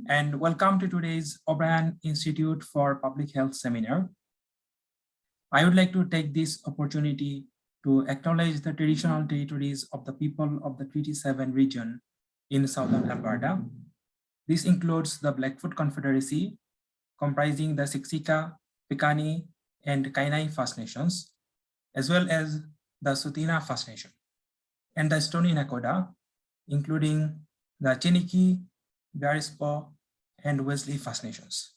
and welcome to today's O'Brien Institute for Public Health seminar. I would like to take this opportunity to acknowledge the traditional territories of the people of the Treaty 7 region in southern Alberta. This includes the Blackfoot Confederacy, comprising the Siksika, Piikani, and Kainai First Nations, as well as the Tsuut'ina First Nation, and the Stoney Nakoda, including the Chiniki, Bearspaw, and Wesley First Nations.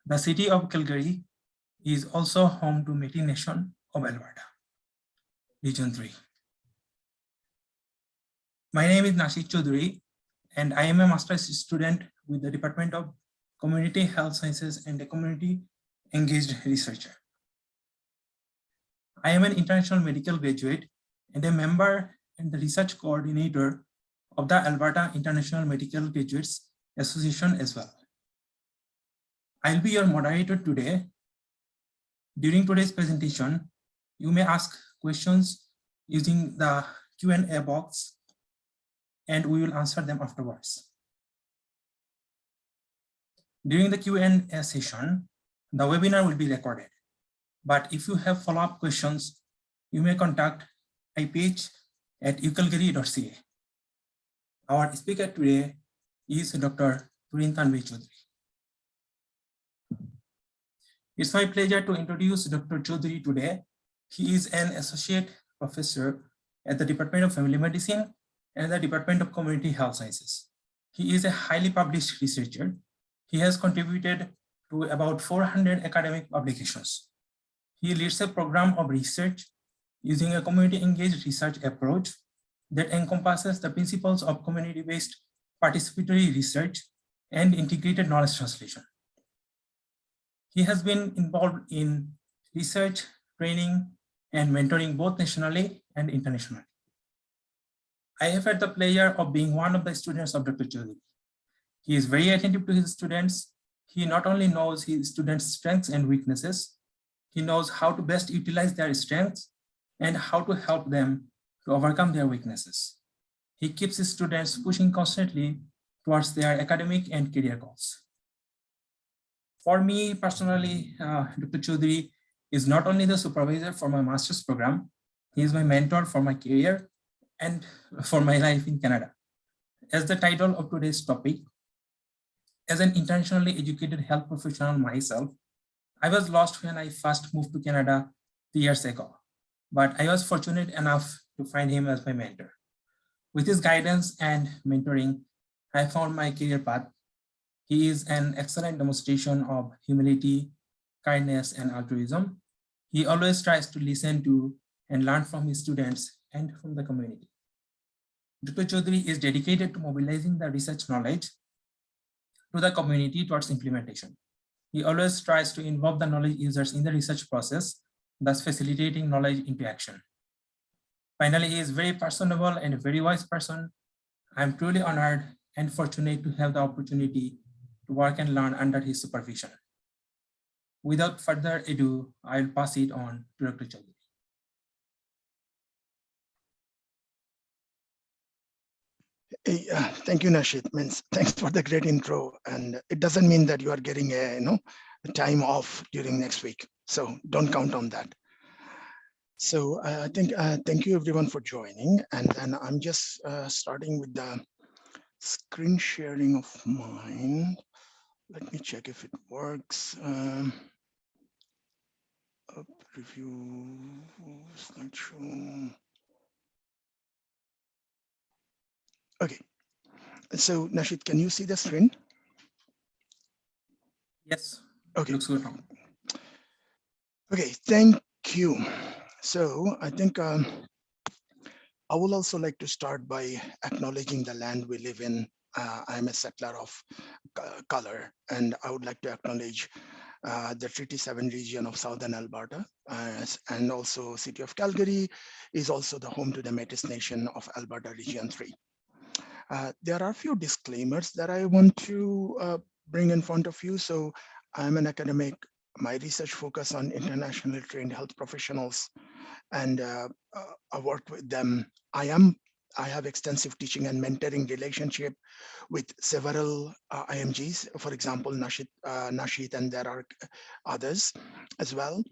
The city of Calgary is also home to Métis Nation of Alberta, Region 3. My name is Nashid Chaudhary, and I am a master's student with the Department of Community Health Sciences and a community engaged researcher. I am an international medical graduate and a member and the research coordinator of the Alberta International Medical Graduates Association as well. I'll be your moderator today. During today's presentation, you may ask questions using the Q&A box, and we will answer them afterwards. During the Q&A session, the webinar will be recorded. But if you have follow-up questions, you may contact iph@ucalgary.ca. Our speaker today is Dr. Turin Chaudhary. It's my pleasure to introduce Dr. Chaudhary today. He is an associate professor at the Department of Family Medicine and the Department of Community Health Sciences. He is a highly published researcher. He has contributed to about 400 academic publications. He leads a program of research using a community-engaged research approach that encompasses the principles of community-based participatory research and integrated knowledge translation. He has been involved in research, training, and mentoring both nationally and internationally. I have had the pleasure of being one of the students of Dr. Chaudhary. He is very attentive to his students. He not only knows his students' strengths and weaknesses, he knows how to best utilize their strengths and how to help them to overcome their weaknesses. He keeps his students pushing constantly towards their academic and career goals. For me personally, Dr. Chaudhary is not only the supervisor for my master's program, he is my mentor for my career and for my life in Canada. As the title of today's topic, as an internationally educated health professional myself, I was lost when I first moved to Canada 3 years ago, but I was fortunate enough to find him as my mentor. With his guidance and mentoring, I found my career path. He is an excellent demonstration of humility, kindness, and altruism. He always tries to listen to and learn from his students and from the community. Dr. Chaudhary is dedicated to mobilizing the research knowledge to the community towards implementation. He always tries to involve the knowledge users in the research process, thus facilitating knowledge into action. Finally, he is very personable and a very wise person. I'm truly honored and fortunate to have the opportunity to work and learn under his supervision. Without further ado, I'll pass it on to Dr. Chaudhary. Hey, thank you, Nashid. Thanks for the great intro. And it doesn't mean that you are getting a time off during next week. So don't count on that. So I think thank you everyone for joining. And then I'm just starting with the screen sharing of mine. Let me check if it works. Review slideshow. Okay. So Nashid, can you see the screen? Yes. Okay. Looks good. Okay, thank you. So I think I would also like to start by acknowledging the land we live in. I'm a settler of color, and I would like to acknowledge the Treaty 7 region of Southern Alberta, and also City of Calgary is also the home to the Métis Nation of Alberta Region 3. There are a few disclaimers that I want to bring in front of you. So I'm an academic. My research focus on internationally trained health professionals, and I work with them. I am I have extensive teaching and mentoring relationship with several IMGs, for example, Nashit, and there are others as well.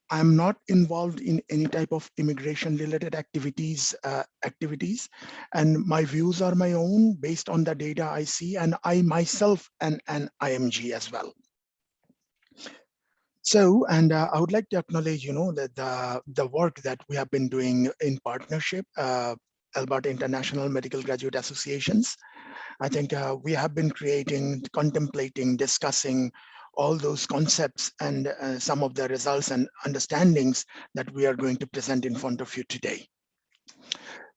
I'm not involved in any type of immigration related activities, and my views are my own based on the data I see, and I myself am an IMG as well. So, and I would like to acknowledge, that the work that we have been doing in partnership, Alberta International Medical Graduate Associations. I think we have been creating, contemplating, discussing all those concepts and some of the results and understandings that we are going to present in front of you today.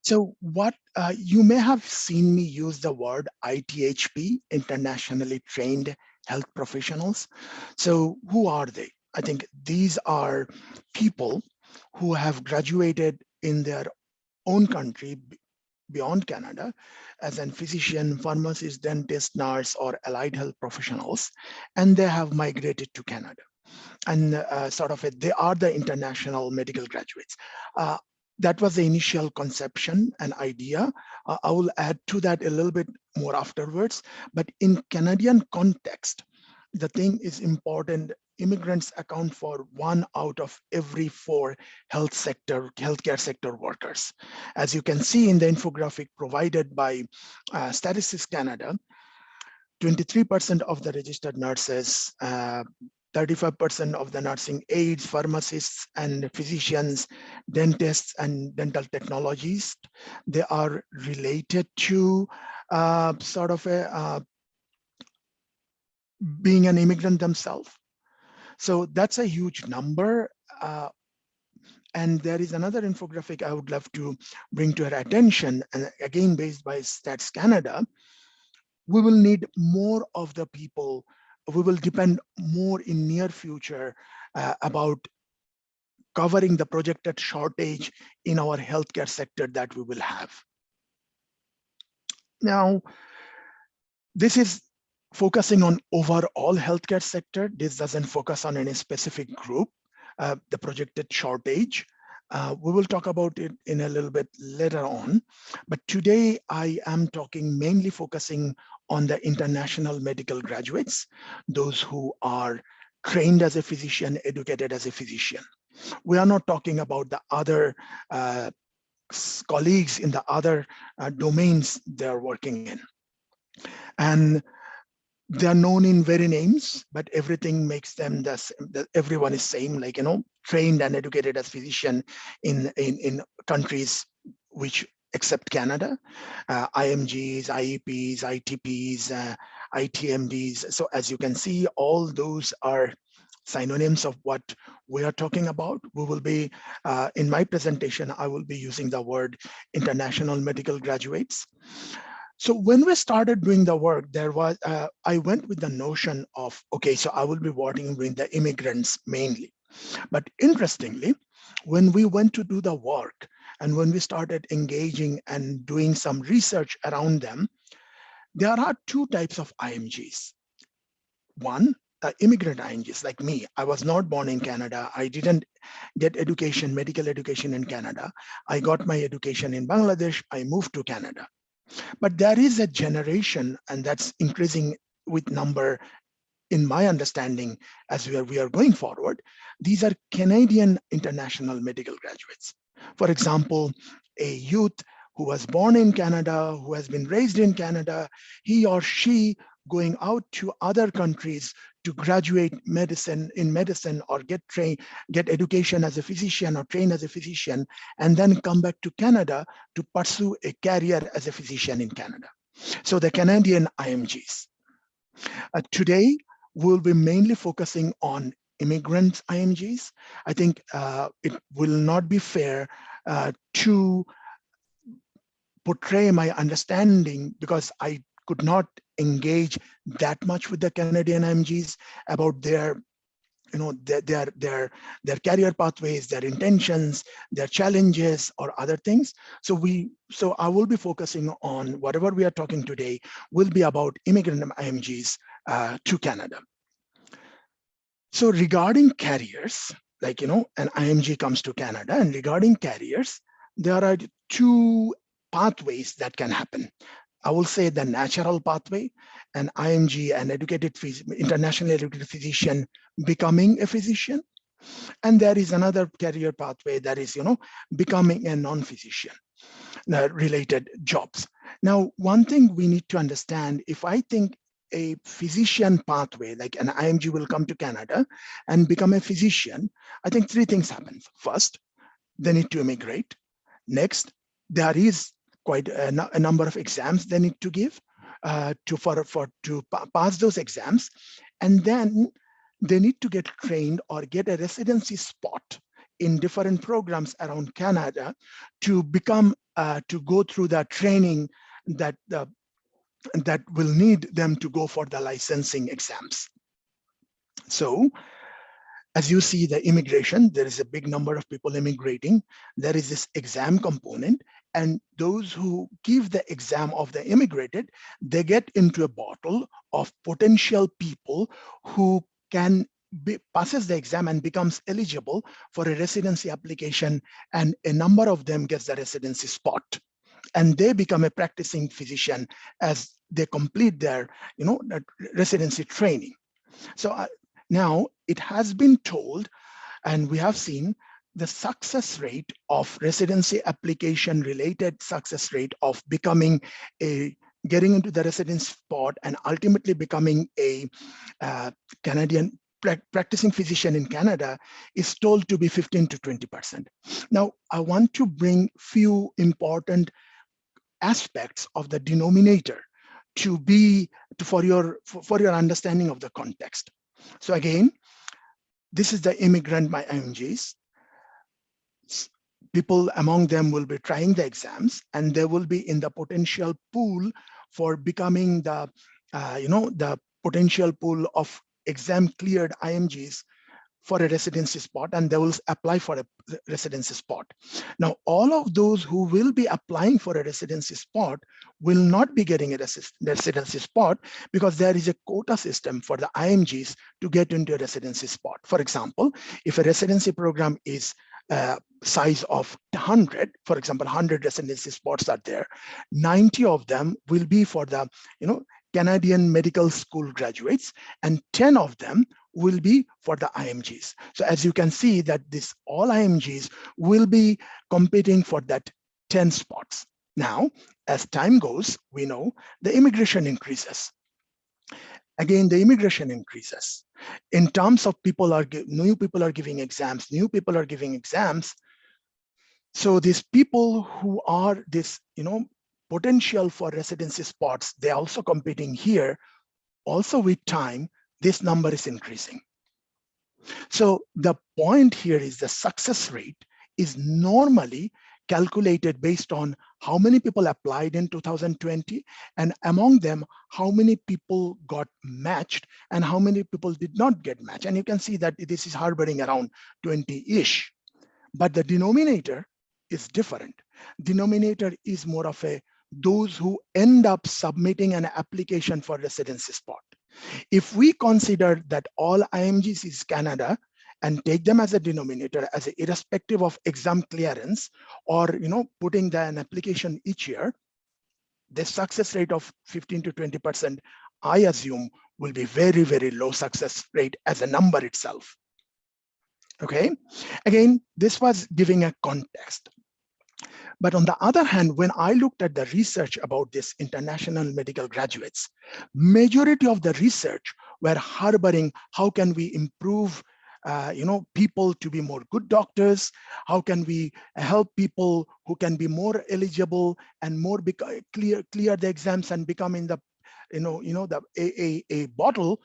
So what you may have seen me use the word ITHP, internationally trained health professionals. So who are they? I think these are people who have graduated in their own country beyond Canada as a physician, pharmacist, dentist, nurse, or allied health professionals, and they have migrated to Canada. And they are the international medical graduates. That was the initial conception and idea. I will add to that a little bit more afterwards, but in Canadian context, the thing is important. Immigrants account for 1 out of every 4 healthcare sector workers. As you can see in the infographic provided by Statistics Canada, 23% of the registered nurses, 35% of the nursing aides, pharmacists and physicians, dentists and dental technologists, they are related to being an immigrant themselves. So that's a huge number. And there is another infographic I would love to bring to your attention, and again, based by Stats Canada. We will need more of the people. We will depend more in near future about covering the projected shortage in our healthcare sector that we will have. Now, this is focusing on overall healthcare sector. This doesn't focus on any specific group, the projected shortage. We will talk about it in a little bit later on. But today I am talking mainly focusing on the international medical graduates, those who are trained as a physician, educated as a physician. We are not talking about the other colleagues in the other domains they're working in. And they are known in very names, but everything makes them everyone is same, like, trained and educated as physician in countries which except Canada, IMGs, IEPs, ITPs, ITMDs. So as you can see, all those are synonyms of what we are talking about. We will be, in my presentation, I will be using the word international medical graduates. So when we started doing the work, there was, I went with the notion of, okay, so I will be working with the immigrants mainly. But interestingly, when we went to do the work and when we started engaging and doing some research around them, there are 2 types of IMGs. One, immigrant IMGs like me. I was not born in Canada. I didn't get education, medical education in Canada. I got my education in Bangladesh. I moved to Canada. But there is a generation, and that's increasing with number in my understanding as we are going forward. These are Canadian international medical graduates. For example, a youth who was born in Canada, who has been raised in Canada, he or she going out to other countries to graduate in medicine or get education as a physician or train as a physician, and then come back to Canada to pursue a career as a physician in Canada. So the Canadian IMGs. Today, we'll be mainly focusing on immigrant IMGs. I think it will not be fair to portray my understanding, because I could not engage that much with the Canadian IMGs about their career pathways, their intentions, their challenges, or other things. So I will be focusing on whatever we are talking today will be about immigrant IMGs to Canada. So regarding careers, like, an IMG comes to Canada, and regarding careers, there are 2 pathways that can happen. I will say the natural pathway, an IMG, an internationally educated physician becoming a physician. And there is another career pathway that is, becoming a non-physician related jobs. Now, one thing we need to understand, if I think a physician pathway, like an IMG will come to Canada and become a physician, I think three things happen. First, they need to immigrate. Next, there is quite a number of exams they need to give to pass those exams, and then they need to get trained or get a residency spot in different programs around Canada to become to go through the training that that will need them to go for the licensing exams. So as you see, the immigration, there is a big number of people immigrating. There is this exam component, and those who give the exam of the immigrated, they get into a bottle of potential people who can passes the exam and becomes eligible for a residency application, and a number of them gets the residency spot, and they become a practicing physician as they complete their residency training. So now it has been told, and we have seen the success rate of residency application related success rate of becoming getting into the residency spot and ultimately becoming a Canadian practicing physician in Canada is told to be 15 to 20%. Now, I want to bring few important aspects of the denominator for your understanding of the context. So again, this is the immigrant by IMGs. People among them will be trying the exams, and they will be in the potential pool for becoming the the potential pool of exam cleared IMGs for a residency spot, and they will apply for a residency spot. Now, all of those who will be applying for a residency spot will not be getting a residency spot because there is a quota system for the IMGs to get into a residency spot. For example, if a residency program is size of 100, for example, 100 residency spots are there, 90 of them will be for the Canadian medical school graduates, and 10 of them will be for the IMGs. So as you can see that this all IMGs will be competing for that 10 spots. Now, as time goes, we know the immigration increases. Again, the immigration increases. In terms of new people are giving exams, So these people who are this, potential for residency spots, they're also competing here. Also with time, this number is increasing. So the point here is the success rate is normally calculated based on how many people applied in 2020, and among them, how many people got matched and how many people did not get matched. And you can see that this is harboring around 20-ish. But the denominator is different. Denominator is more of those who end up submitting an application for residency spot. If we consider that all IMGs is Canada and take them as a denominator, as irrespective of exam clearance or putting an application each year, the success rate of 15 to 20%, I assume, will be very, very low success rate as a number itself. Okay, again, this was giving a context. But on the other hand, when I looked at the research about this international medical graduates, majority of the research were harboring how can we improve people to be more good doctors, how can we help people who can be more eligible and more clear the exams and become in the a bottle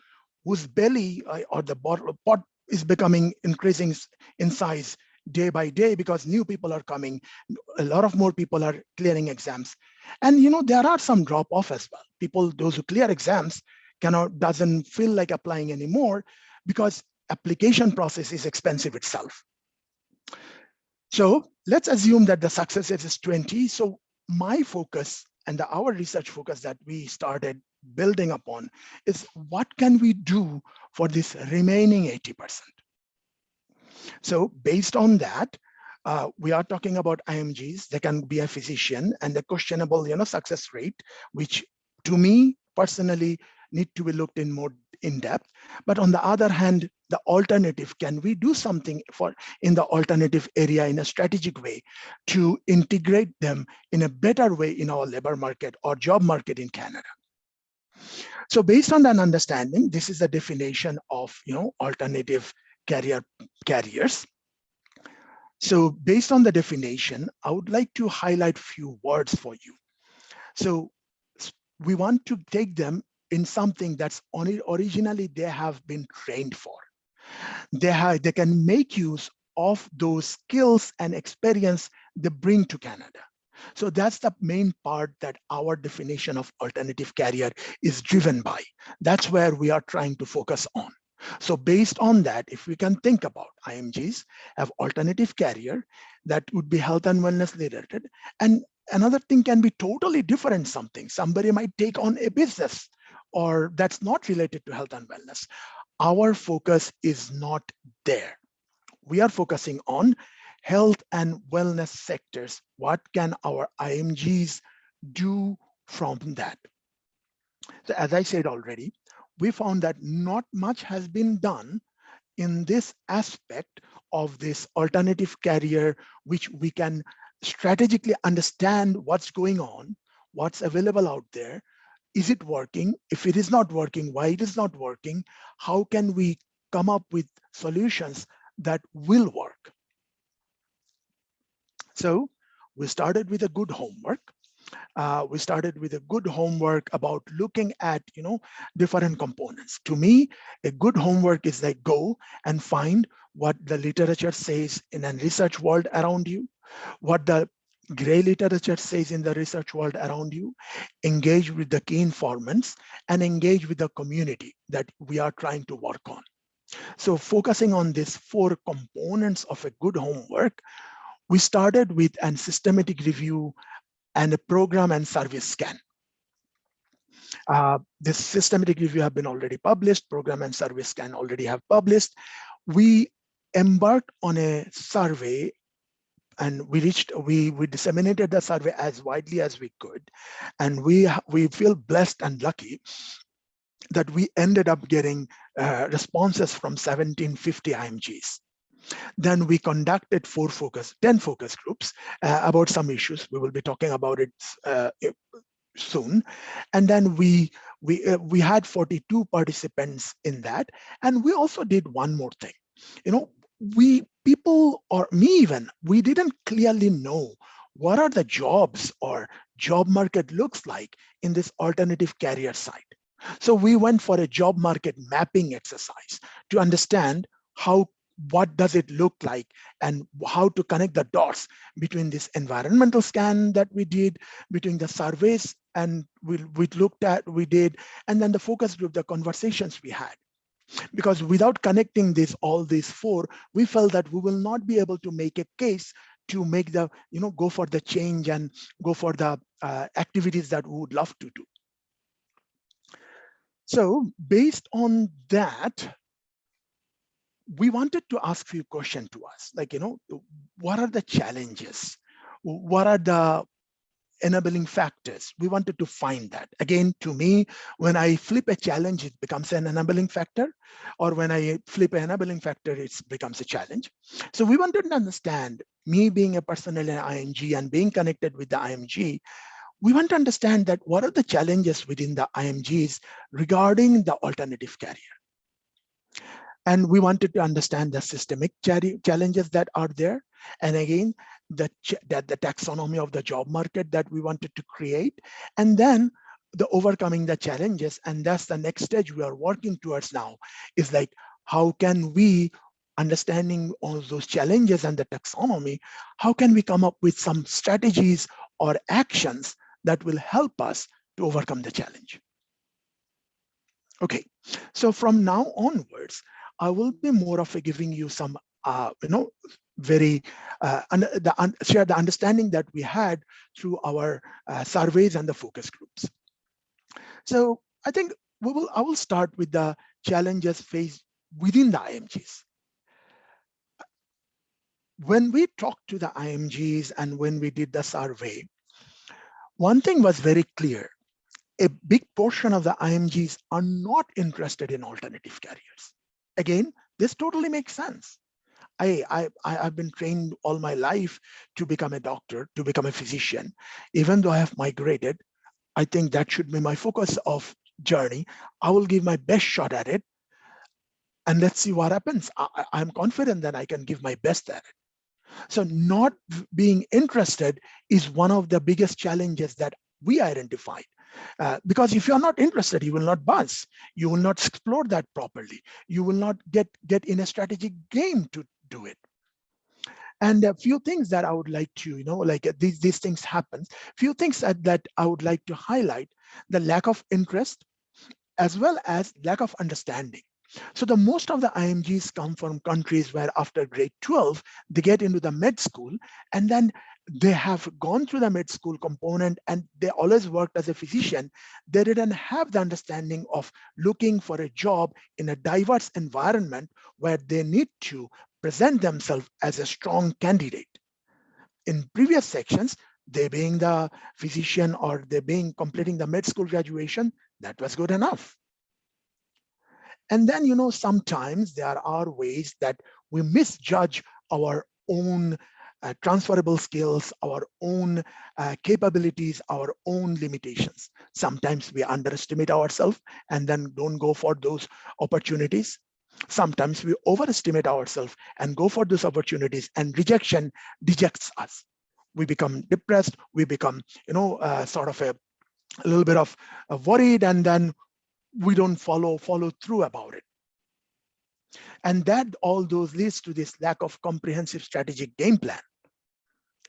whose belly or the bottle pot is becoming increasing in size day by day because new people are coming, a lot of more people are clearing exams, and there are some drop off as well. People, those who clear exams, doesn't feel like applying anymore because application process is expensive itself. So let's assume that the success rate is 20. So my focus and our research focus that we started building upon is what can we do for this remaining 80%. So based on that, We are talking about IMGs. They can be a physician, and the questionable, success rate, which to me personally need to be looked in more in depth. But on the other hand, the alternative, can we do something in the alternative area in a strategic way to integrate them in a better way in our labor market or job market in Canada? So based on that understanding, this is the definition of alternative carriers. So based on the definition, I would like to highlight few words for you. So we want to take them in something that's originally they have been trained for. They can make use of those skills and experience they bring to Canada. So that's the main part that our definition of alternative career is driven by. That's where we are trying to focus on. So based on that, if we can think about IMGs have alternative career that would be health and wellness related, and another thing can be totally different something. Somebody might take on a business or that's not related to health and wellness. Our focus is not there. We are focusing on health and wellness sectors. What can our IMGs do from that? So as I said already, we found that not much has been done in this aspect of this alternative career, which we can strategically understand what's going on, what's available out there. Is it working? If it is not working, why it is not working? How can we come up with solutions that will work? So we started with a good homework. We started with a good homework about looking at different components. To me, a good homework is like go and find what the literature says in a research world around you, what the gray literature says in the research world around you, engage with the key informants, and engage with the community that we are trying to work on. So focusing on these 4 components of a good homework, we started with a systematic review and a program and service scan. This systematic review have been already published, program and service scan already have published. We embarked on a survey and we disseminated the survey as widely as we could. And we feel blessed and lucky that we ended up getting responses from 1750 IMGs. Then we conducted 10 focus groups about some issues. We will be talking about it soon. And then we had 42 participants in that. And we also did one more thing. People, or me even, we didn't clearly know what are the jobs or job market looks like in this alternative career side. So we went for a job market mapping exercise to understand what does it look like and how to connect the dots between this environmental scan that we did, between the surveys and we did, and then the focus group, the conversations we had. Because without connecting all these 4, we felt that we will not be able to make a case to make the, go for the change and go for the activities that we would love to do. So based on that, we wanted to ask few questions to us, like, what are the challenges? What are the enabling factors? We wanted to find that. Again, to me, when I flip a challenge, it becomes an enabling factor, or when I flip an enabling factor, it becomes a challenge. So we wanted to understand, me being a person in an IMG and being connected with the IMG, we want to understand that what are the challenges within the IMGs regarding the alternative career. And we wanted to understand the systemic challenges that are there. And again, the taxonomy of the job market that we wanted to create. And then the overcoming the challenges. And that's the next stage we are working towards now, is like, how can we, understanding all those challenges and the taxonomy, how can we come up with some strategies or actions that will help us to overcome the challenge? Okay, so from now onwards, I will be more of giving you some, very share the understanding that we had through our surveys and the focus groups. So I think I will start with the challenges faced within the IMGs. when we talked to the IMGs and when we did the survey, one thing was very clear. A big portion of the IMGs are not interested in alternative careers. Again, this totally makes sense. I've been trained all my life to become a doctor, to become a physician. Even though I have migrated, I think that should be my focus of journey. I will give my best shot at it, and let's see what happens. I'm confident that I can give my best at it. So not being interested is one of the biggest challenges that we identified. Because if you're not interested, you will not buzz. You will not explore that properly. You will not get in a strategic game to do it. And a few things that I would like to, like these things happen. Few things that I would like to highlight: the lack of interest as well as lack of understanding. So the most of the IMGs come from countries where after grade 12, they get into the med school, and then they have gone through the med school component and they always worked as a physician. They didn't have the understanding of looking for a job in a diverse environment where they need to present themselves as a strong candidate. In previous sections, they being the physician or they being completing the med school graduation, that was good enough. And then, sometimes there are ways that we misjudge our own transferable skills, our own capabilities, our own limitations. Sometimes we underestimate ourselves and then don't go for those opportunities. Sometimes we overestimate ourselves and go for those opportunities, and rejection dejects us. We become depressed, we become, sort of a little bit of worried, and then we don't follow through about it. And that all those leads to this lack of comprehensive strategic game plan.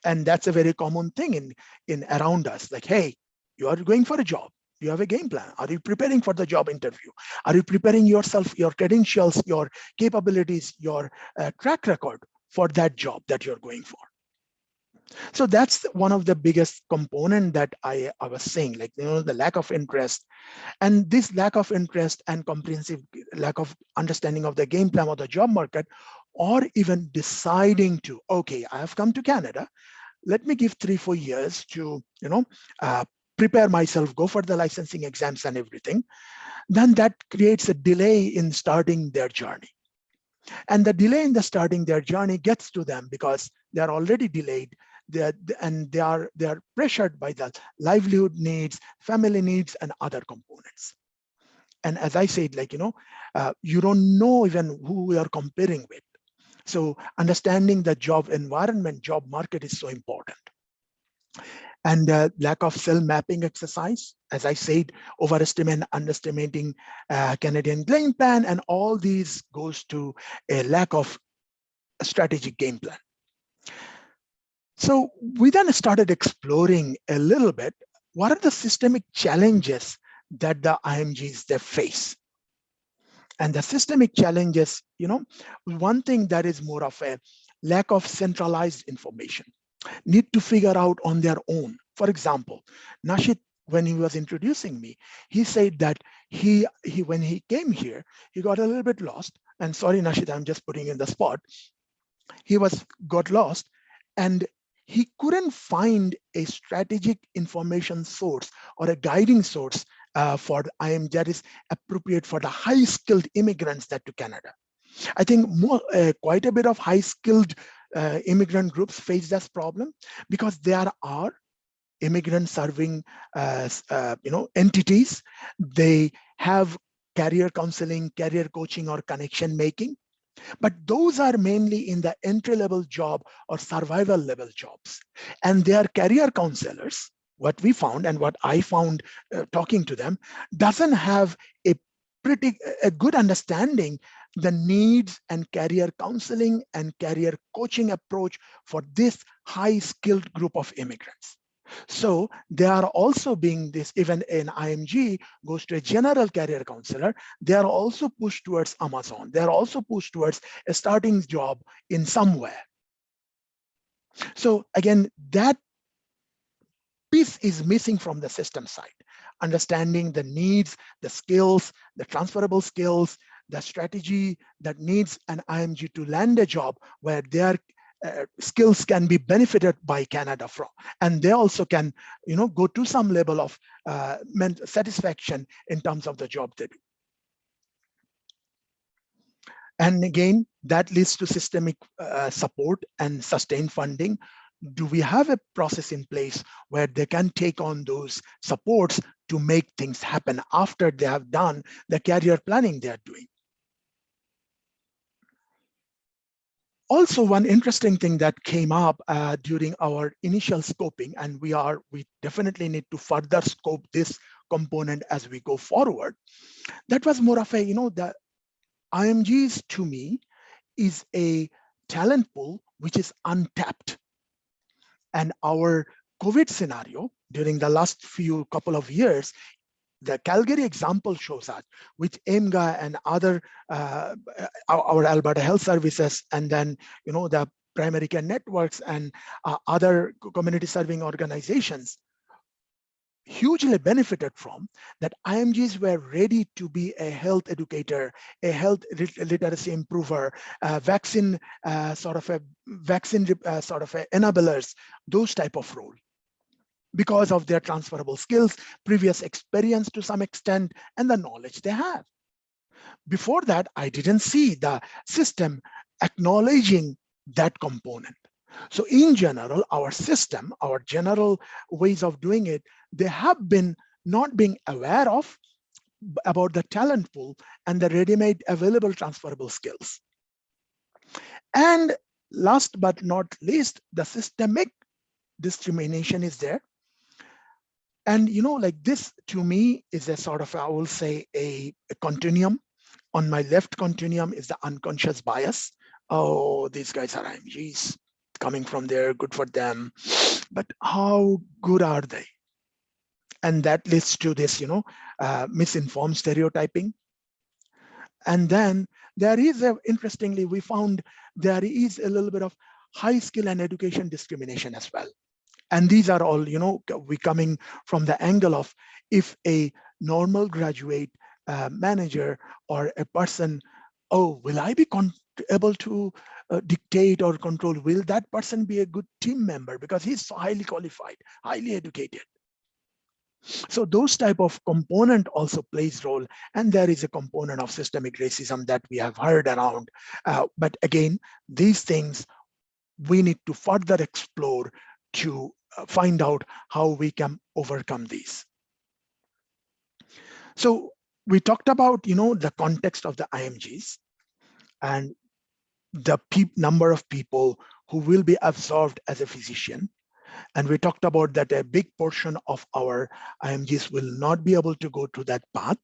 And that's a very common thing in around us. Like, hey, you are going for a job, you have a game plan. Are you preparing for the job interview? Are you preparing yourself, your credentials, your capabilities, your track record for that job that you're going for? So that's one of the biggest component that I was saying, like, the lack of interest. And this lack of interest and comprehensive lack of understanding of the game plan of the job market, or even deciding to, okay, I have come to Canada, let me give 3-4 years to, prepare myself, go for the licensing exams and everything, then that creates a delay in starting their journey. And the delay in the starting their journey gets to them because they are already delayed. They are pressured by the livelihood needs, family needs, and other components. And as I said, like, you don't know even who we are comparing with. So understanding the job environment, job market is so important. And lack of cell mapping exercise, as I said, overestimate, underestimating Canadian game plan, and all these goes to a lack of a strategic game plan. So we then started exploring a little bit, what are the systemic challenges that the IMGs they face? And the systemic challenges, one thing that is more of a lack of centralized information, need to figure out on their own. For example, Nashit, when he was introducing me, he said that he when he came here, he got a little bit lost. And sorry, Nashit, I'm just putting in the spot. He got lost, and he couldn't find a strategic information source or a guiding source for the IM that is appropriate for the high-skilled immigrants that to Canada. I think quite a bit of high-skilled immigrant groups face this problem because there are immigrant serving entities. They have career counseling, career coaching, or connection making. But those are mainly in the entry-level job or survival level jobs. And they are career counselors. What we found and what I found talking to them doesn't have a good understanding the needs and career counseling and career coaching approach for this high-skilled group of immigrants. So they are also being this, even an IMG goes to a general career counselor, they are also pushed towards Amazon. They are also pushed towards a starting job in somewhere. So again, that piece is missing from the system side. Understanding the needs, the skills, the transferable skills, the strategy that needs an IMG to land a job where they are skills can be benefited by Canada from, and they also can, go to some level of satisfaction in terms of the job they do. And again, that leads to systemic support and sustained funding. Do we have a process in place where they can take on those supports to make things happen after they have done the career planning they are doing? Also, one interesting thing that came up during our initial scoping, and we definitely need to further scope this component as we go forward. That was more of a, the IMGs to me is a talent pool which is untapped. And our COVID scenario during the last couple of years, the Calgary example shows that with AIMGA and other, our Alberta Health Services, and then, the primary care networks and other community serving organizations hugely benefited from that. IMGs were ready to be a health educator, a health literacy improver, vaccine enablers, those type of role, because of their transferable skills, previous experience to some extent, and the knowledge they have. Before that, I didn't see the system acknowledging that component. So in general, our system, our general ways of doing it, they have been not being aware of about the talent pool and the ready-made available transferable skills. And last but not least, the systemic discrimination is there. And like this to me is a sort of, I will say, a continuum. On my left continuum is the unconscious bias. Oh, these guys are IMGs coming from there, good for them. But how good are they? And that leads to this, misinformed stereotyping. And then there is interestingly, we found there is a little bit of high skill and education discrimination as well. And these are all, we coming from the angle of, if a normal graduate manager or a person, will I be able to dictate or control? Will that person be a good team member because he's so highly qualified, highly educated? So those type of component also plays role, and there is a component of systemic racism that we have heard around. But again, these things we need to further explore to find out how we can overcome these. So we talked about, the context of the IMGs and the number of people who will be absorbed as a physician. And we talked about that a big portion of our IMGs will not be able to go to that path,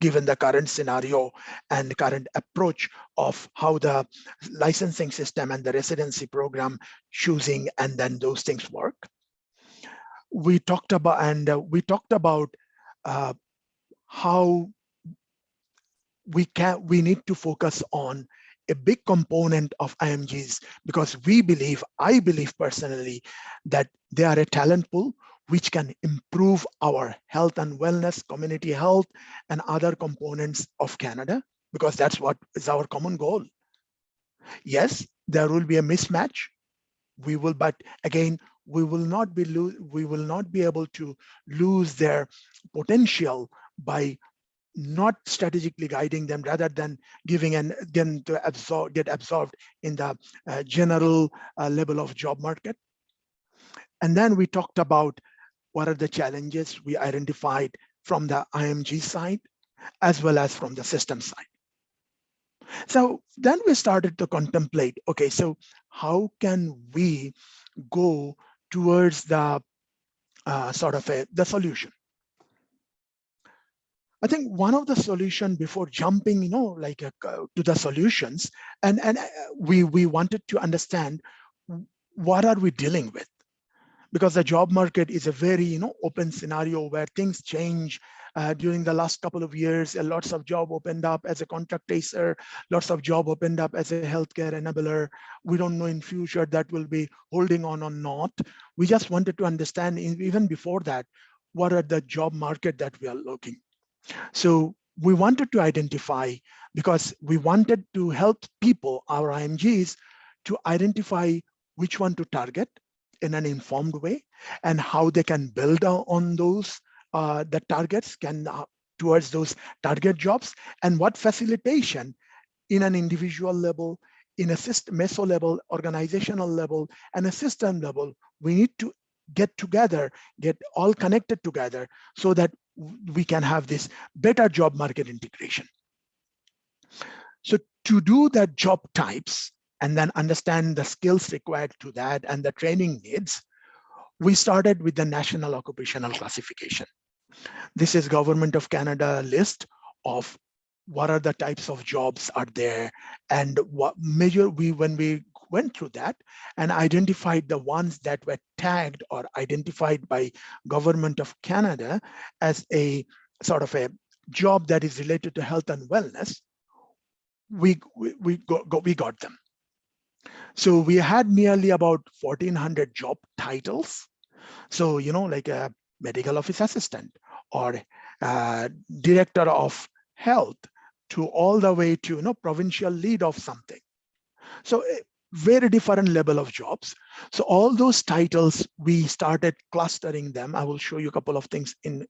given the current scenario and the current approach of how the licensing system and the residency program choosing and then those things work. We talked about, how we need to focus on a big component of IMGs, because I believe personally that they are a talent pool which can improve our health and wellness, community health, and other components of Canada, because that's what is our common goal. Yes, there will be a mismatch. But again, we will not be able to lose their potential by not strategically guiding them, rather than giving them to get absorbed in the general level of job market. And then we talked about what are the challenges we identified from the IMG side, as well as from the system side. So then we started to contemplate, okay, so how can we go towards the the solution? I think one of the solution before jumping, to the solutions, and we wanted to understand what are we dealing with, because the job market is a very open scenario where things change. During the last couple of years, lots of job opened up as a contract taser, lots of job opened up as a healthcare enabler. We don't know in future that will be holding on or not. We just wanted to understand, even before that, what are the job market that we are looking. So we wanted to identify, because we wanted to help people, our IMGs, to identify which one to target in an informed way, and how they can build on those the targets can towards those target jobs, and what facilitation in an individual level, in a system, meso level, organizational level, and a system level, we need to get together, get all connected together so that we can have this better job market integration. So to do that job types and then understand the skills required to that and the training needs, we started with the National Occupational Classification. This is Government of Canada list of what are the types of jobs are there, and what measure when we went through that and identified the ones that were tagged or identified by Government of Canada as a sort of a job that is related to health and wellness, we got them. So we had nearly about 1,400 job titles. So, like a medical office assistant or director of health to all the way to, provincial lead of something. So very different level of jobs. So all those titles, we started clustering them. I will show you a couple of things in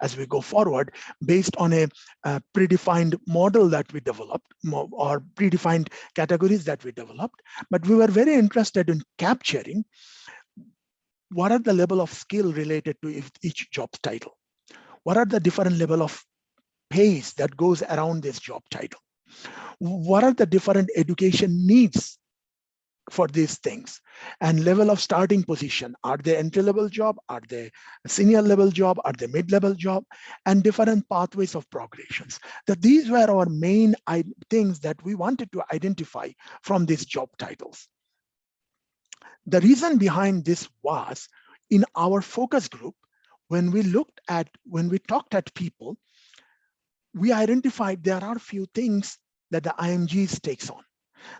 as we go forward, based on a predefined model that we developed, or predefined categories that we developed. But we were very interested in capturing what are the level of skill related to each job title. What are the different level of pays that goes around this job title? What are the different education needs for these things, and level of starting position? Are they entry-level job? Are they senior level job? Are they mid-level job? And different pathways of progressions. That these were our main things that we wanted to identify from these job titles. The reason behind this was, in our focus group, when we talked at people, we identified there are few things that the IMGs takes on.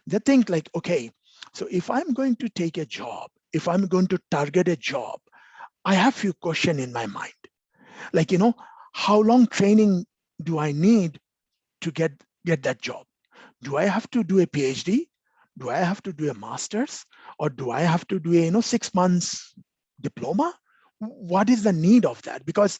They think like, okay, so if I'm going to take a job, if I'm going to target a job, I have few questions in my mind. Like, how long training do I need to get that job? Do I have to do a PhD? Do I have to do a master's? Or do I have to do a 6 months diploma? What is the need of that? Because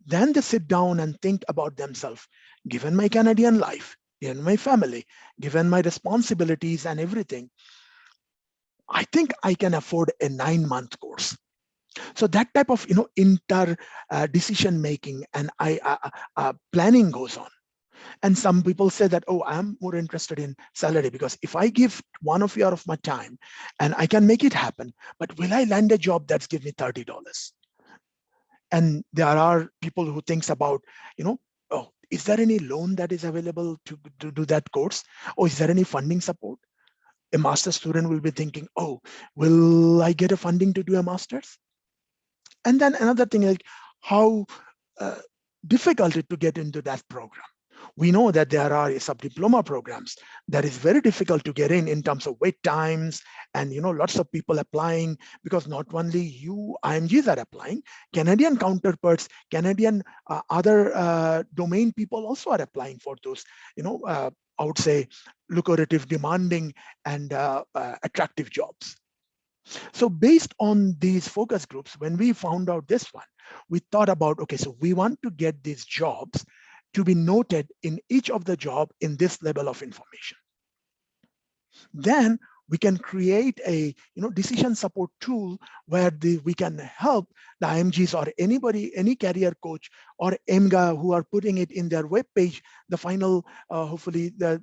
then they sit down and think about themselves, given my Canadian life, given my family, given my responsibilities and everything, I think I can afford a 9-month course. So that type of inter decision making and planning goes on. And some people say that, oh, I'm more interested in salary, because if I give 1 year of my time and I can make it happen, but will I land a job that's give me $30? And there are people who thinks about, oh, is there any loan that is available to do that course? Or is there any funding support? A master's student will be thinking, oh, will I get a funding to do a master's? And then another thing, like how difficult it to get into that program. We know that there are sub-diploma programs that is very difficult to get in terms of wait times, and lots of people applying, because not only you IMGs are applying, Canadian counterparts, Canadian other domain people also are applying for those, I would say lucrative, demanding, and attractive jobs. So based on these focus groups, when we found out this one, we thought about, okay, so we want to get these jobs to be noted in each of the job in this level of information. Then we can create a decision support tool where we can help the IMGs or anybody, any career coach or MGA who are putting it in their web page, the final, hopefully the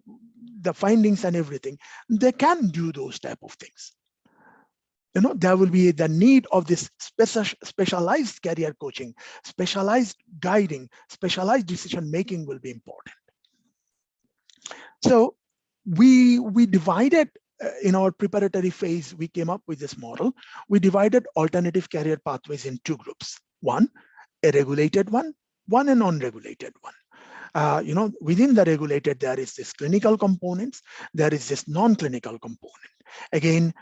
findings and everything, they can do those type of things. There will be the need of this specialized career coaching, specialized guiding, specialized decision making will be important. So we divided in our preparatory phase, we came up with this model. We divided alternative career pathways in 2 groups. One, a regulated one a non-regulated one. Within the regulated, there is this clinical components, there is this non-clinical component. Again,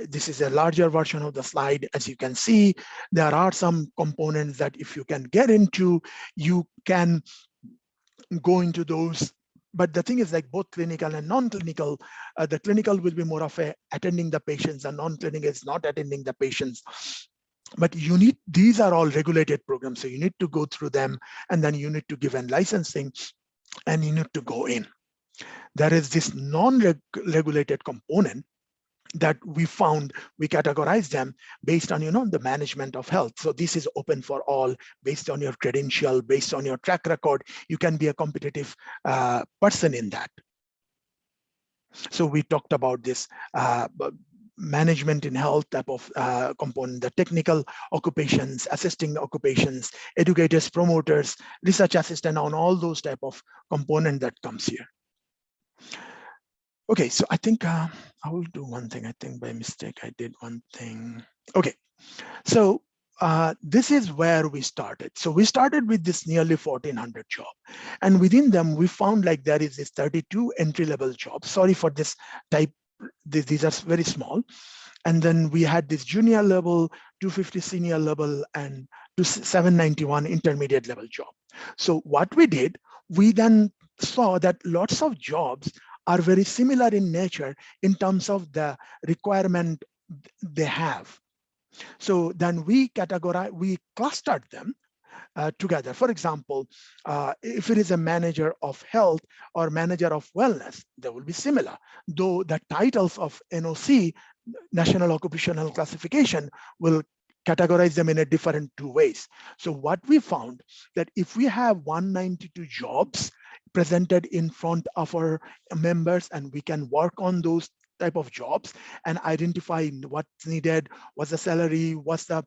this is a larger version of the slide. As you can see, there are some components that if you can get into, you can go into those but the thing is, like both clinical and non-clinical, the clinical will be more of a attending the patients, and non-clinical is not attending the patients. But you need, these are all regulated programs, so you need to go through them, and then you need to give an licensing, and you need to go in. There is this non-regulated component that we found. We categorize them based on, the management of health. So this is open for all, based on your credential, based on your track record. You can be a competitive person in that. So we talked about this management in health type of component, the technical occupations, assisting occupations, educators, promoters, research assistant, on all those type of component that comes here. Okay, so I think I will do one thing. I think by mistake I did one thing. Okay, so this is where we started. So we started with this nearly 1,400 job, and within them we found like there is this 32 entry-level jobs. Sorry for this type, these are very small. And then we had this junior level, 250 senior level, and 791 intermediate level job. So what we did, we then saw that lots of jobs are very similar in nature in terms of the requirement they have. So then we clustered them together. For example, if it is a manager of health or manager of wellness, they will be similar, though the titles of NOC, National Occupational Classification, will categorize them in a different two ways. So what we found, that if we have 192 jobs presented in front of our members, and we can work on those type of jobs and identify what's needed, what's the salary, what's the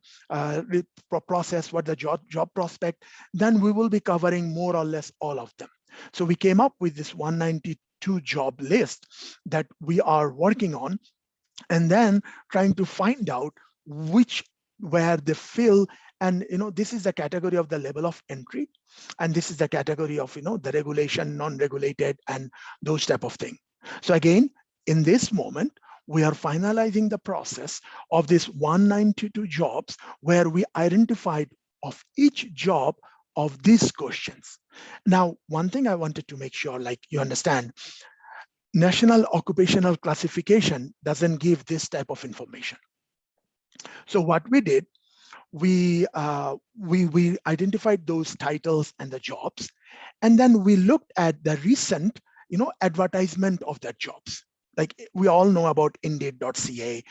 process, what the job prospect, then we will be covering more or less all of them. So we came up with this 192 job list that we are working on, and then trying to find out which where they fill. And this is the category of the level of entry, and this is the category of the regulation, non-regulated, and those type of thing. So again, in this moment, we are finalizing the process of this 192 jobs, where we identified of each job of these questions. Now, one thing I wanted to make sure, like, you understand, National Occupational Classification doesn't give this type of information. So what we did, we identified those titles and the jobs, and then we looked at the recent advertisement of that jobs. Like we all know about Indeed.ca,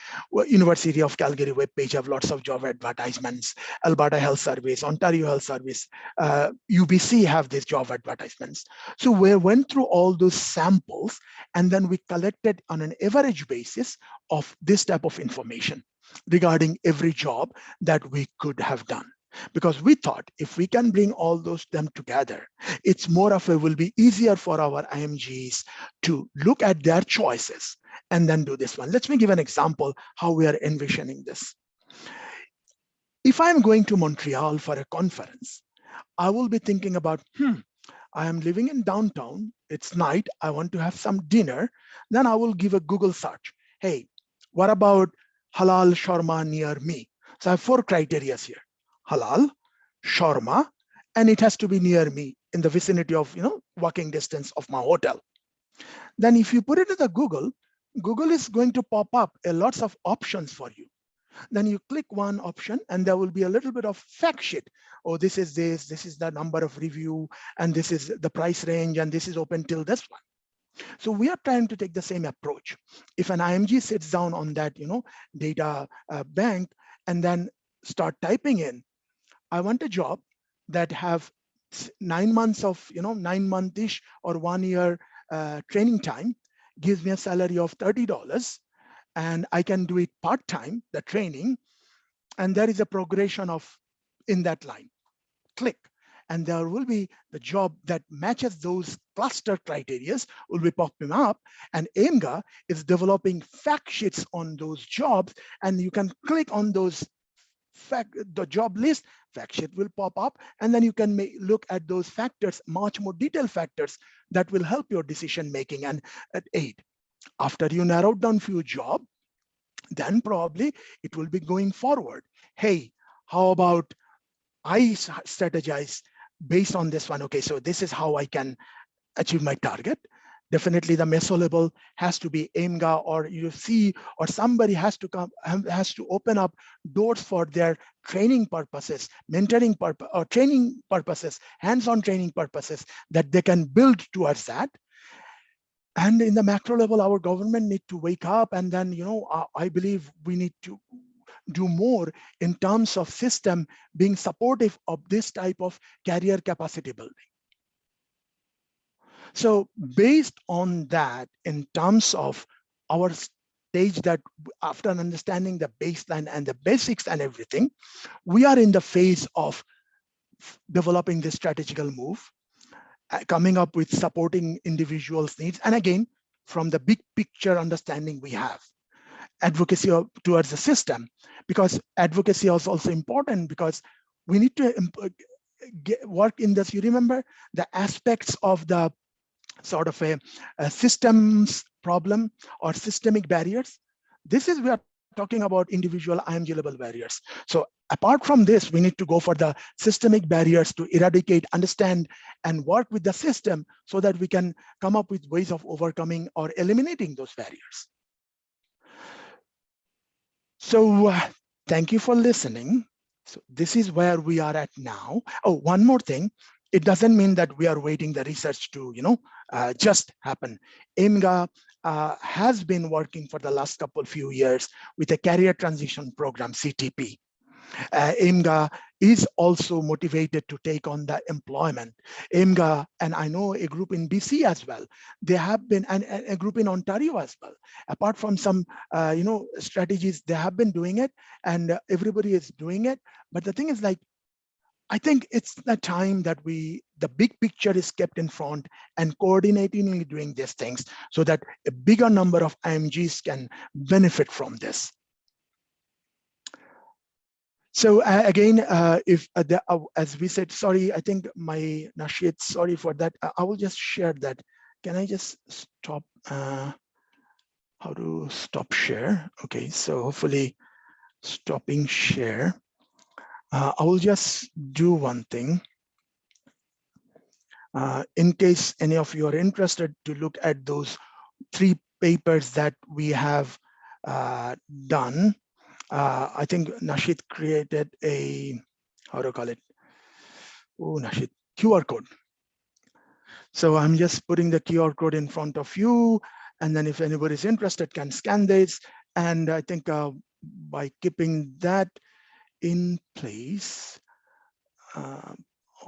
University of Calgary webpage have lots of job advertisements, Alberta Health Service, Ontario Health Service, UBC have these job advertisements. So we went through all those samples, and then we collected on an average basis of this type of information regarding every job that we could have done. Because we thought if we can bring all those them together, it's more of a will be easier for our IMGs to look at their choices and then do this one. Let me give an example how we are envisioning this. If I'm going to Montreal for a conference, I will be thinking about, I am living in downtown, it's night, I want to have some dinner. Then I will give a Google search. Hey, what about halal shawarma near me? So I have 4 criteria here: halal, shawarma, and it has to be near me in the vicinity of walking distance of my hotel. Then if you put it in the Google is going to pop up a lots of options for you. Then you click one option, and there will be a little bit of fact sheet. Oh, this is the number of review, and this is the price range, and this is open till this one. So we are trying to take the same approach. If an IMG sits down on that data bank, and then start typing in, I want a job that have 9 months of 9 month-ish or 1 year training time, gives me a salary of $30, and I can do it part-time, the training, and there is a progression of in that line. Click, and there will be the job that matches those cluster criteria will be popping up, and AIMGA is developing fact sheets on those jobs, and you can click on those the job list, fact sheet will pop up, and then you can look at those factors, much more detailed factors that will help your decision making and aid. After you narrowed down few jobs, then probably it will be going forward. Hey, how about I strategize based on this one? Okay, so this is how I can achieve my target. Definitely the meso level has to be AIMGA or UFC, or somebody has to come, has to open up doors for their training purposes, mentoring purpose, or training purposes, hands-on training purposes, that they can build towards that. And in the macro level, our government need to wake up, and then, I believe we need to do more in terms of system being supportive of this type of career capacity building. So based on that, in terms of our stage, that after understanding the baseline and the basics and everything, we are in the phase of developing this strategical move, coming up with supporting individuals' needs. And again, from the big picture understanding we have, advocacy towards the system, because advocacy is also important, because we need to work in this. You remember the aspects of the sort of a systems problem or systemic barriers. This is, we are talking about individual IMG level barriers. So apart from this, we need to go for the systemic barriers to eradicate, understand, and work with the system so that we can come up with ways of overcoming or eliminating those barriers. So thank you for listening. So this is where we are at now. Oh, one more thing. It doesn't mean that we are waiting the research to, just happen. IMGA has been working for the last few years with a career transition program, CTP. IMGA is also motivated to take on the employment. IMGA, and I know a group in BC as well, they have been, and a group in Ontario as well. Apart from some, strategies, they have been doing it, and everybody is doing it. But the thing is, like, I think it's the time that the big picture is kept in front and coordinatingly doing these things so that a bigger number of IMGs can benefit from this. So again, if as we said, sorry, I think my Nashid, sorry for that. I will just share that. Can I just stop? How to stop share? Okay, so hopefully stopping share. I will just do one thing. In case any of you are interested to look at those 3 papers that we have done, I think Nashid created a, how to call it? Oh, Nashid, QR code. So I'm just putting the QR code in front of you. And then if anybody is interested, can scan this. And I think by keeping that in place, I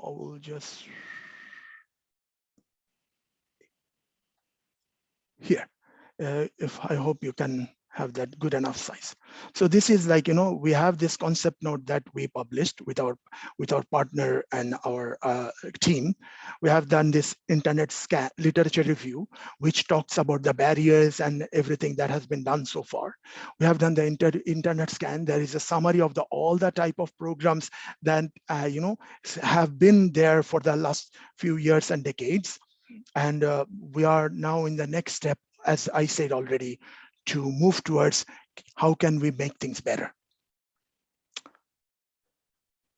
will just, here. If I hope you can have that good enough size. So this is like, we have this concept note that we published with our partner and our team. We have done this internet scan literature review, which talks about the barriers and everything that has been done so far. We have done the internet scan. There is a summary of all the type of programs that have been there for the last few years and decades. And we are now in the next step, as I said already, to move towards how can we make things better.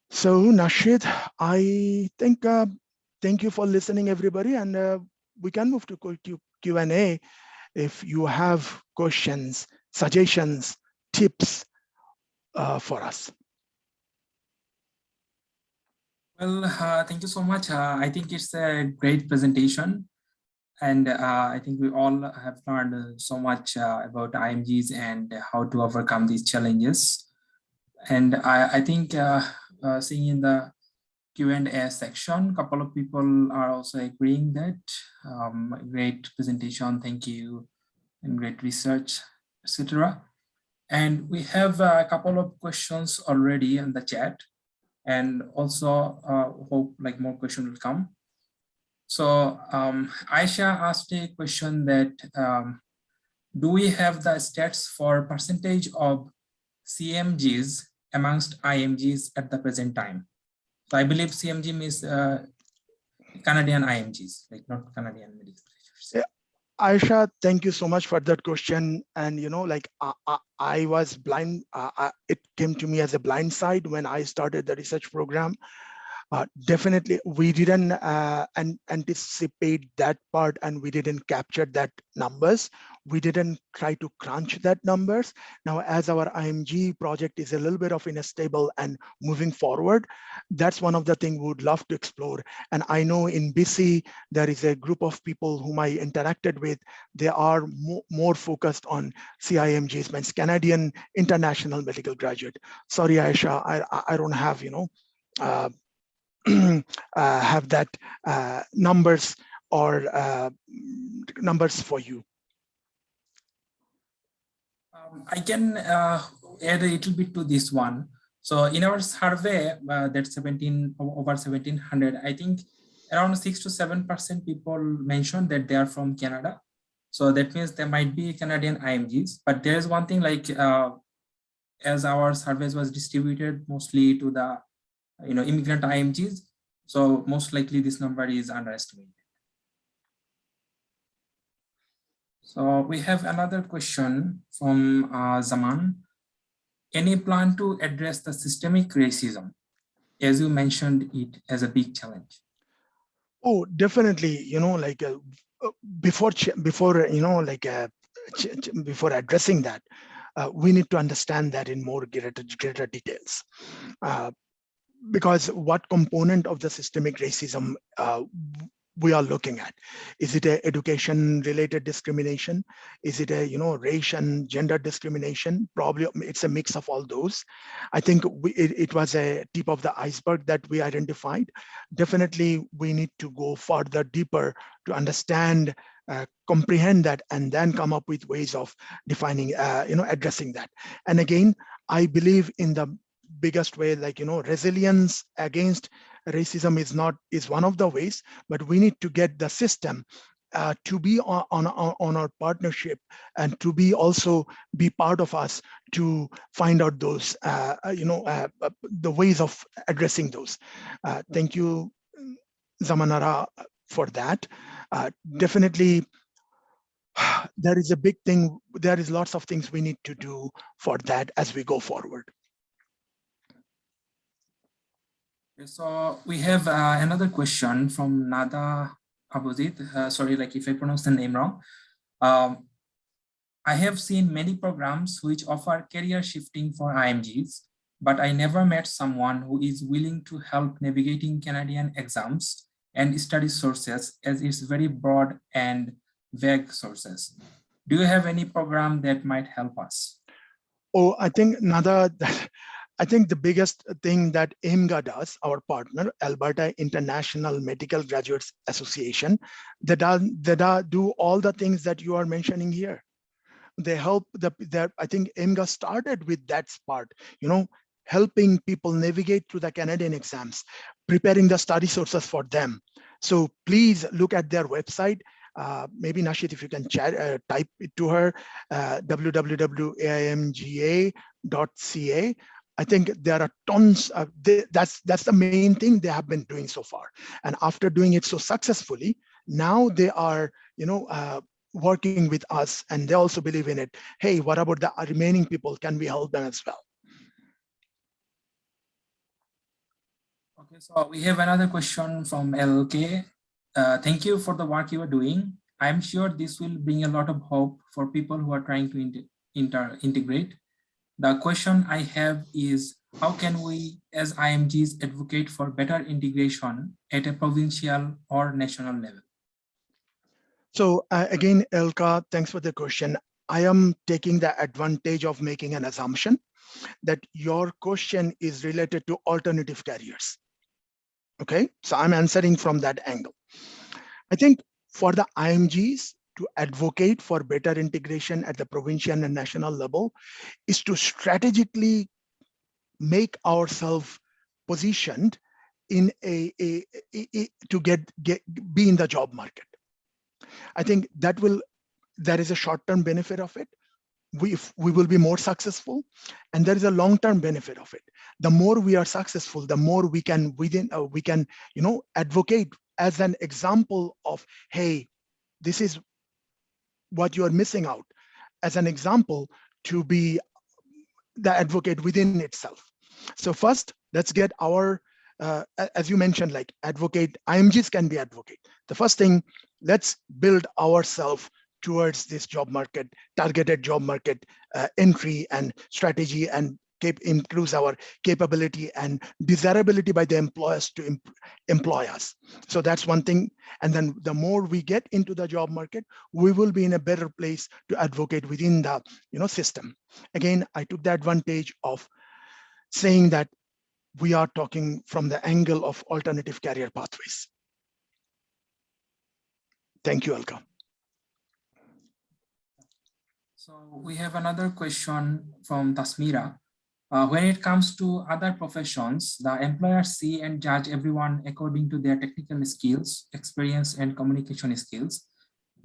So Nashid, I think, thank you for listening, everybody, and we can move to Q&A if you have questions, suggestions, tips for us. Well, thank you so much. I think it's a great presentation. And I think we all have learned so much about IMGs and how to overcome these challenges. And I think seeing in the Q&A section, a couple of people are also agreeing that great presentation, thank you, and great research, etc. And we have a couple of questions already in the chat, and also hope like more questions will come. So Aisha asked a question that, do we have the stats for percentage of CMGs amongst IMGs at the present time? So I believe CMG means Canadian IMGs, like not Canadian medical graduates. Yeah. Aisha, thank you so much for that question. And like I was blind. It came to me as a blind side when I started the research program. Definitely, we didn't anticipate that part, and we didn't capture that numbers. We didn't try to crunch that numbers. Now, as our IMG project is a little bit of unstable and moving forward, that's one of the things we would love to explore. And I know in BC, there is a group of people whom I interacted with. They are more focused on CIMGs, means Canadian International Medical Graduate. Sorry, Aisha, I don't have, uh, have that numbers or numbers for you. I can add a little bit to this one. So in our survey, that's 17 over 1700, I think around 6 to 7% people mentioned that they are from Canada. So that means there might be Canadian IMGs, but there is one thing, like as our surveys was distributed mostly to the immigrant IMGs, so most likely this number is underestimated. So we have another question from Zaman. Any plan to address the systemic racism, as you mentioned it as a big challenge? Oh, definitely. Like before before addressing that, we need to understand that in more greater details. Because what component of the systemic racism we are looking at? Is it a education related discrimination? Is it a race and gender discrimination? Probably it's a mix of all those. I think it was a tip of the iceberg that we identified. Definitely we need to go further deeper to understand, comprehend that, and then come up with ways of defining, addressing that. And again, I believe in the biggest way, like resilience against racism is one of the ways, but we need to get the system to be on our partnership, and to be also be part of us to find out those the ways of addressing those. Thank you, Zamanara, for that. Definitely there is a big thing, there is lots of things we need to do for that as we go forward. So we have another question from Nada Abuzid. Sorry, like if I pronounce the name wrong. I have seen many programs which offer career shifting for IMGs, but I never met someone who is willing to help navigating Canadian exams and study sources, as it's very broad and vague sources. Do you have any program that might help us? Oh, I think Nada, I think the biggest thing that IMGA does, our partner, Alberta International Medical Graduates Association, they do all the things that you are mentioning here. They help I think IMGA started with that part, helping people navigate through the Canadian exams, preparing the study sources for them. So please look at their website. Maybe Nashit, if you can type it to her, www.aimga.ca. I think there are tons of, that's the main thing they have been doing so far. And after doing it so successfully, now they are, working with us, and they also believe in it. Hey, what about the remaining people? Can we help them as well? Okay, so we have another question from LK. Thank you for the work you are doing. I'm sure this will bring a lot of hope for people who are trying to integrate. The question I have is, how can we as IMGs advocate for better integration at a provincial or national level? So again, Elka, thanks for the question. I am taking the advantage of making an assumption that your question is related to alternative careers. Okay, so I'm answering from that angle. I think for the IMGs to advocate for better integration at the provincial and national level is to strategically make ourselves positioned in to be in the job market. I think there is a short-term benefit of it. We will be more successful, and there is a long-term benefit of it. The more we are successful, the more we can advocate as an example of, hey, this is what you are missing out, as an example to be the advocate within itself. So first, let's get our as you mentioned, like advocate, IMGs can be advocate. The first thing, let's build ourselves towards this job market, targeted job market entry and strategy, and improves our capability and desirability by the employers to employ us. So that's one thing. And then the more we get into the job market, we will be in a better place to advocate within the system. Again, I took the advantage of saying that we are talking from the angle of alternative career pathways. Thank you, Alka. So we have another question from Tasmira. When it comes to other professions, the employers see and judge everyone according to their technical skills, experience, and communication skills.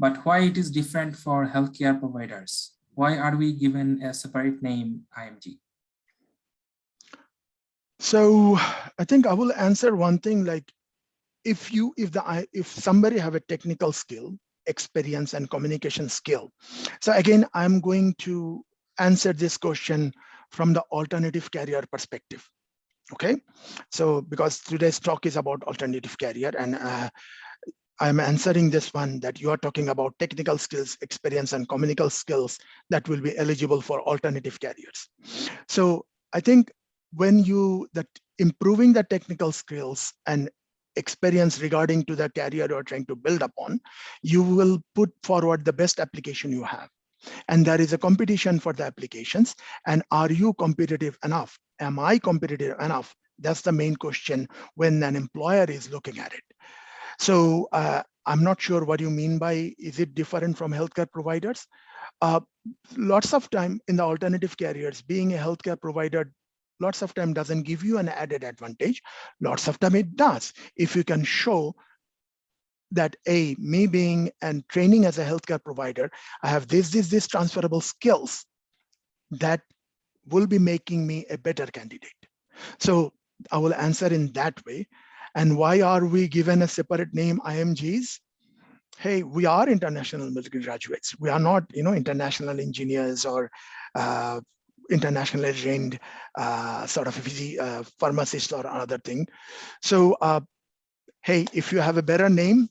But why it is different for healthcare providers? Why are we given a separate name, IMG? So I think I will answer one thing, like if somebody have a technical skill, experience, and communication skill. So again, I'm going to answer this question from the alternative career perspective. Okay, so because today's talk is about alternative career, and I'm answering this one that you are talking about technical skills, experience, and communication skills that will be eligible for alternative careers. So I think when improving the technical skills and experience regarding to the career you're trying to build upon, you will put forward the best application you have. And there is a competition for the applications. And are you competitive enough? Am I competitive enough? That's the main question when an employer is looking at it. So I'm not sure what you mean by, is it different from healthcare providers? Lots of time in the alternative careers, being a healthcare provider, lots of time doesn't give you an added advantage. Lots of time it does. If you can show that me being and training as a healthcare provider, I have this transferable skills that will be making me a better candidate. So I will answer in that way. And why are we given a separate name, IMGs? Hey, we are international medical graduates. We are not, international engineers or internationally trained sort of pharmacist or another thing. So, hey, if you have a better name,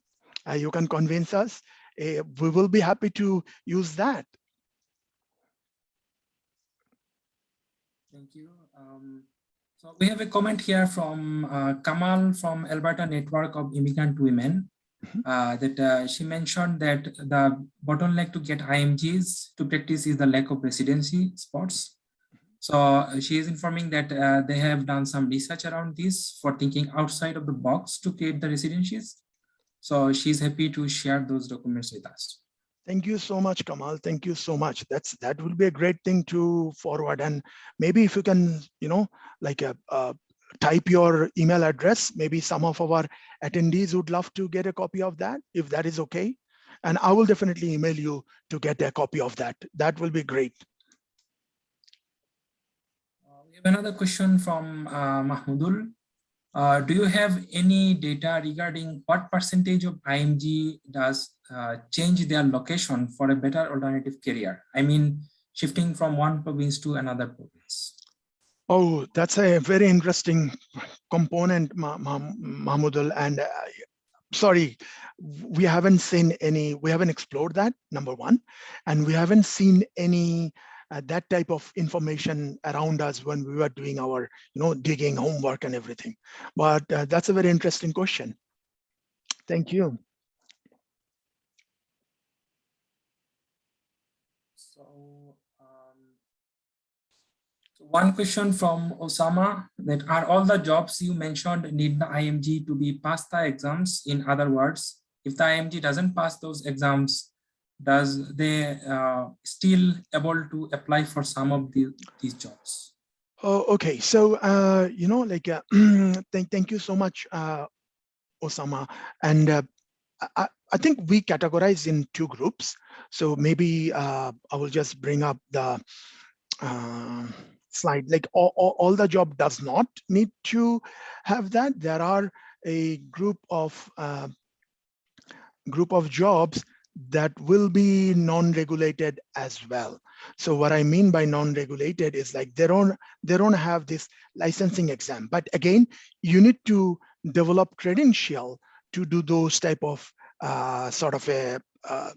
you can convince us. We will be happy to use that. Thank you. So we have a comment here from Kamal from Alberta Network of Immigrant Women. That she mentioned that the bottleneck to get IMGs to practice is the lack of residency spots. So she is informing that they have done some research around this for thinking outside of the box to create the residencies. So she's happy to share those documents with us. Thank you so much, Kamal. Thank you so much. That will be a great thing to forward. And maybe if you can, like type your email address, maybe some of our attendees would love to get a copy of that, if that is okay. And I will definitely email you to get a copy of that. That will be great. We have another question from Mahmudul. Do you have any data regarding what percentage of IMG does change their location for a better alternative career? I mean, shifting from one province to another province. Oh, that's a very interesting component, Mahmudul. And sorry, we haven't seen any, we haven't explored that, number one. And we haven't seen any that type of information around us when we were doing our, digging homework and everything. But that's a very interesting question. Thank you. So, one question from Osama, that are all the jobs you mentioned need the IMG to be passed the exams? In other words, if the IMG doesn't pass those exams, does they still able to apply for some of these jobs? Oh, okay. So, thank you so much, Osama. And I think we categorize in two groups. So maybe I will just bring up the slide. Like all the job does not need to have that. There are a group of jobs that will be non-regulated as well. So what I mean by non-regulated is like they don't have this licensing exam, but again, you need to develop credential to do those type of sort of a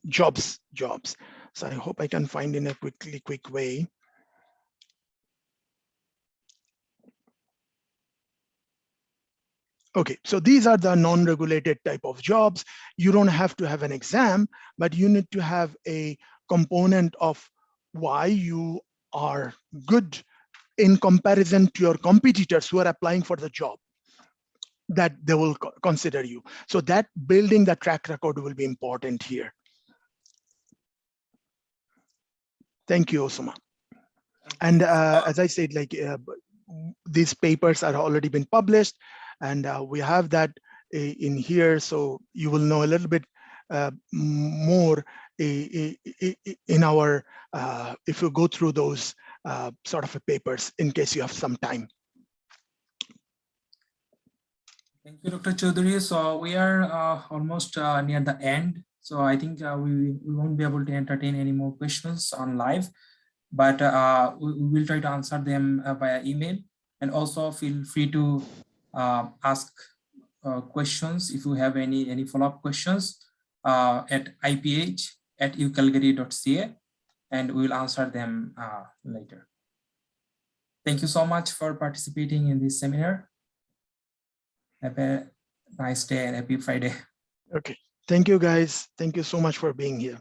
jobs. So I hope I can find in a quick way. Okay, so these are the non-regulated type of jobs. You don't have to have an exam, but you need to have a component of why you are good in comparison to your competitors who are applying for the job, that they will consider you. So that building the track record will be important here. Thank you, Osama. And as I said, like these papers are already been published, and we have that in here, so you will know a little bit more in our if you go through those sort of papers in case you have some time. Thank you, Dr. Chaudhary. So we are almost near the end. So I think we won't be able to entertain any more questions on live, but we will try to answer them via email. And also feel free to ask questions if you have any follow-up questions at iph@ucalgary.ca, and we will answer them later. Thank you so much for participating in this seminar. Have a nice day and happy Friday. Okay, thank you guys. Thank you so much for being here.